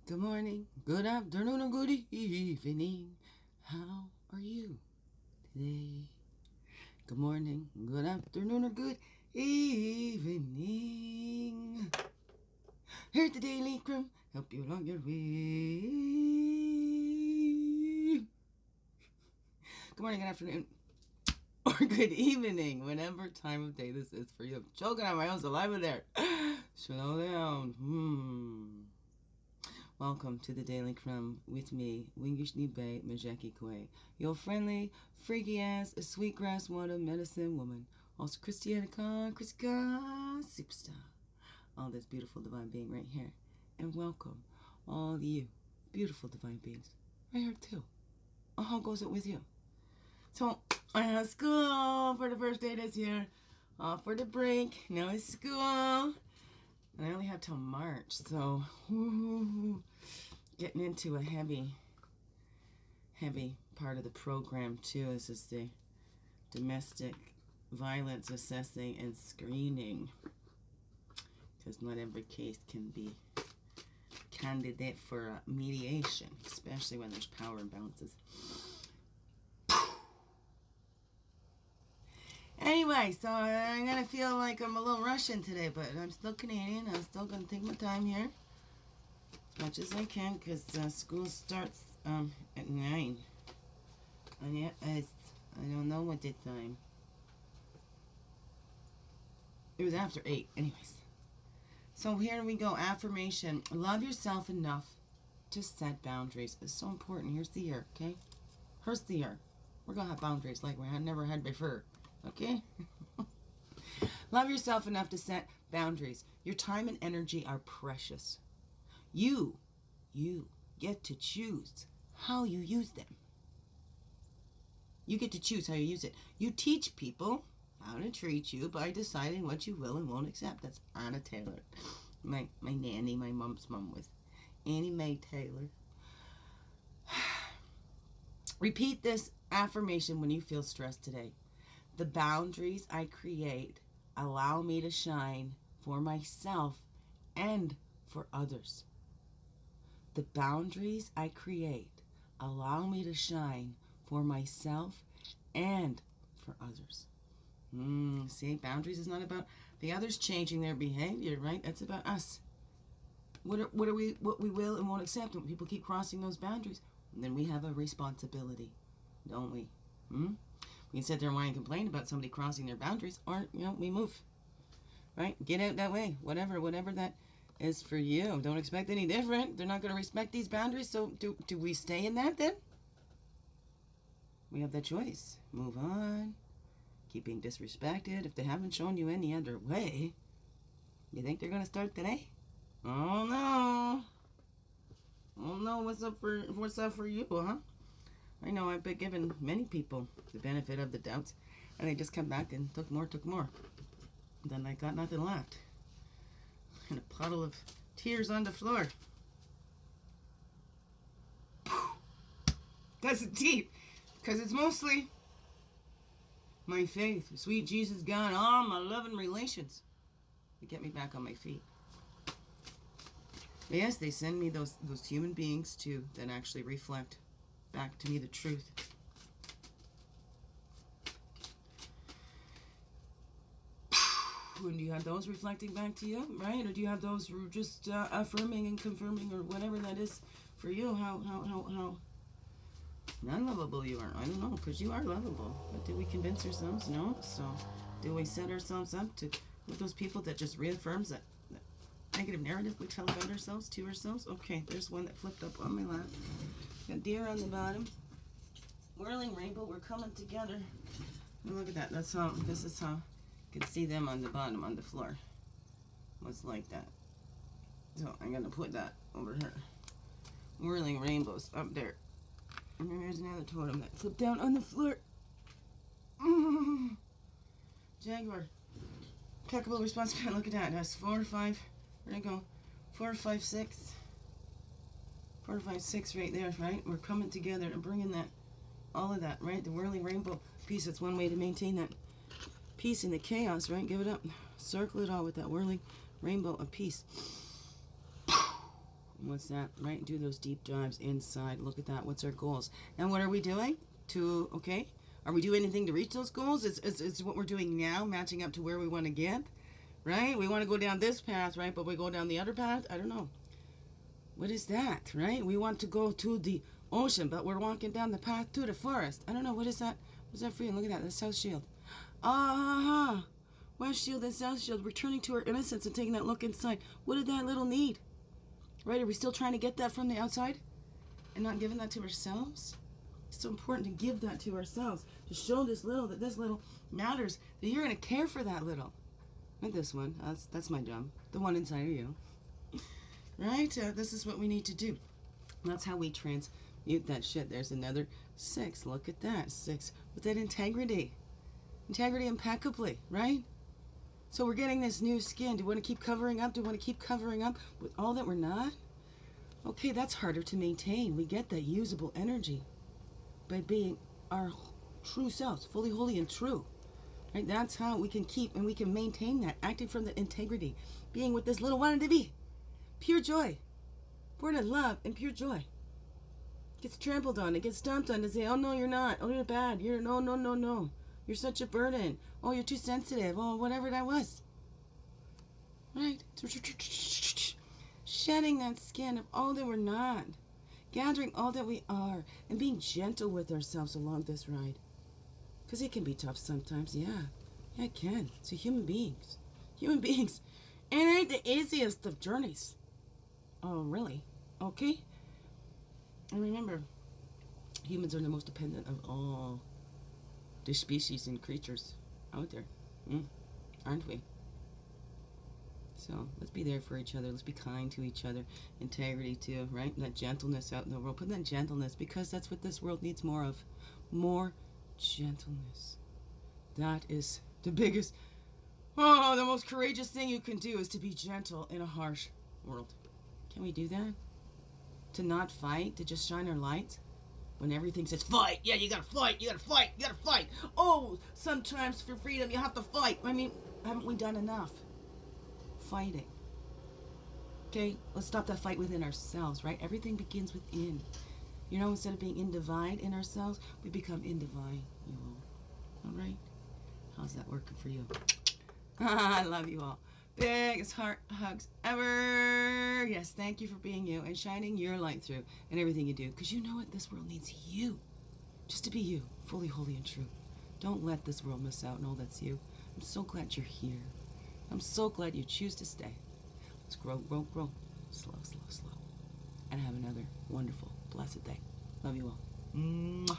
Good morning, good afternoon, or good evening. How are you today? Good morning, good afternoon, or good evening. Here at the Daily GrOw, help you along your way. Good morning, good afternoon, or good evening, whatever time of day this is for you. I'm choking on my own saliva there. Slow down. Welcome to the Daily GrOw with me, Wingishnibe Majeki your friendly, freaky ass, sweetgrass water medicine woman, also Christianica, Christica superstar. All this beautiful divine being right here. And welcome all you beautiful divine beings right here too. How goes it with you? So I had school for the first day this year. Off for the break. Now it's school. And I only have till March, so getting into a heavy part of the program too. This is the domestic violence assessing and screening, because not every case can be candidate for mediation, especially when there's power imbalances. Anyway, so I'm gonna feel like I'm a little Russian today, but I'm still Canadian. I'm still gonna take my time here as much as I can, because school starts at 9. And yet I don't know what the time. It was after 8, anyways. So here we go. Affirmation: love yourself enough to set boundaries. It's so important. Here's the year, okay? Here's the year. We're gonna have boundaries like we had never had before. Okay? Love yourself enough to set boundaries. Your time and energy are precious. You get to choose how you use them. You get to choose how you use it. You teach people how to treat you by deciding what you will and won't accept. That's Anna Taylor. My nanny, my mom's mom was Annie Mae Taylor. Repeat this affirmation when you feel stressed today. The boundaries I create allow me to shine for myself and for others. The boundaries I create allow me to shine for myself and for others. See, boundaries is not about the others changing their behavior, right? It's about us. What we will and won't accept. When people keep crossing those boundaries, then we have a responsibility, don't we? We can sit there and whine and complain about somebody crossing their boundaries, or we move. Right? Get out that way. Whatever that is for you. Don't expect any different. They're not going to respect these boundaries, so do we stay in that then? We have that choice. Move on. Keep being disrespected. If they haven't shown you any other way, you think they're going to start today? Oh no. Oh no, what's up for you, huh? I know I've been giving many people the benefit of the doubts, and they just come back and took more. Then I got nothing left. And a puddle of tears on the floor. That's the teeth. Because it's mostly my faith, sweet Jesus God, all my loving relations that get me back on my feet. Yes, they send me those human beings too that actually reflect back to me the truth. And do you have those reflecting back to you, right? Or do you have those who are just affirming and confirming, or whatever that is for you? How non-lovable you are? I don't know, because you are lovable. But do we convince ourselves? No. So do we set ourselves up to with those people that just reaffirms that negative narrative we tell about ourselves to ourselves? Okay, there's one that flipped up on my lap. Got deer on the bottom. Whirling rainbow. We're coming together. And look at that. This is how you can see them on the bottom on the floor. What's like that. So I'm gonna put that over here. Whirling rainbows up there. And then there's another totem that flipped down on the floor. Jaguar. Impeccable responsibility. Look at that. That's 4 or 5. Where'd it go? 4, 5, 6. 4, 5, 6 right there, right? We're coming together and bringing that, all of that, right? The whirling rainbow piece. That's one way to maintain that peace in the chaos, right? Give it up. Circle it all with that whirling rainbow of peace. What's that? Right? Do those deep dives inside. Look at that. What's our goals? And what are we doing? Okay? Are we doing anything to reach those goals? Is what we're doing now matching up to where we want to get? Right? We want to go down this path, right? But we go down the other path? I don't know. What is that, right? We want to go to the ocean, but we're walking down the path to the forest. I don't know. What is that? What's that for you? Look at that. The South Shield. Ah, West Shield and South Shield. Returning to our innocence and taking that look inside. What did that little need? Right? Are we still trying to get that from the outside and not giving that to ourselves? It's so important to give that to ourselves. To show this little, that this little matters. That you're going to care for that little. Not this one. That's my job. The one inside of you. Right? This is what we need to do. That's how we transmute that shit. There's another 6. Look at that. 6 with that integrity. Integrity impeccably, right? So we're getting this new skin. Do we want to keep covering up? Do we want to keep covering up with all that we're not? Okay, that's harder to maintain. We get that usable energy by being our true selves, fully, holy, and true. Right? That's how we can keep and we can maintain that, acting from the integrity, being with this little wanted to be. Pure joy. Born in love and pure joy. Gets trampled on. It gets stomped on to say, oh, no, you're not. Oh, you're bad. You're no, no, no, no. You're such a burden. Oh, you're too sensitive. Oh, whatever that was. Right? Shedding that skin of all that we're not. Gathering all that we are. And being gentle with ourselves along this ride. Because it can be tough sometimes. Yeah. Yeah, it can. So human beings. Human beings. And it ain't the easiest of journeys. Oh, really? Okay? And remember, humans are the most dependent of all the species and creatures out there. Aren't we? So, let's be there for each other. Let's be kind to each other. Integrity, too, right? That gentleness out in the world. Put that gentleness, because that's what this world needs more of. More gentleness. That is the biggest... Oh, the most courageous thing you can do is to be gentle in a harsh world. Can we do that? To not fight, to just shine our light? When everything says, fight! Yeah, you gotta fight! You gotta fight! You gotta fight! Oh, sometimes for freedom you have to fight! I mean, haven't we done enough fighting? Okay, let's stop that fight within ourselves, right? Everything begins within. You know, instead of being in divine in ourselves, we become in divine, you all. Alright? How's that working for you? I love you all. Biggest heart hugs ever. Yes, thank you for being you and shining your light through in everything you do. Because you know what? This world needs you. Just to be you, fully, holy, and true. Don't let this world miss out on all that's you. I'm so glad you're here. I'm so glad you choose to stay. Let's grow, grow, grow. Slow, slow, slow. And have another wonderful, blessed day. Love you all. Mwah.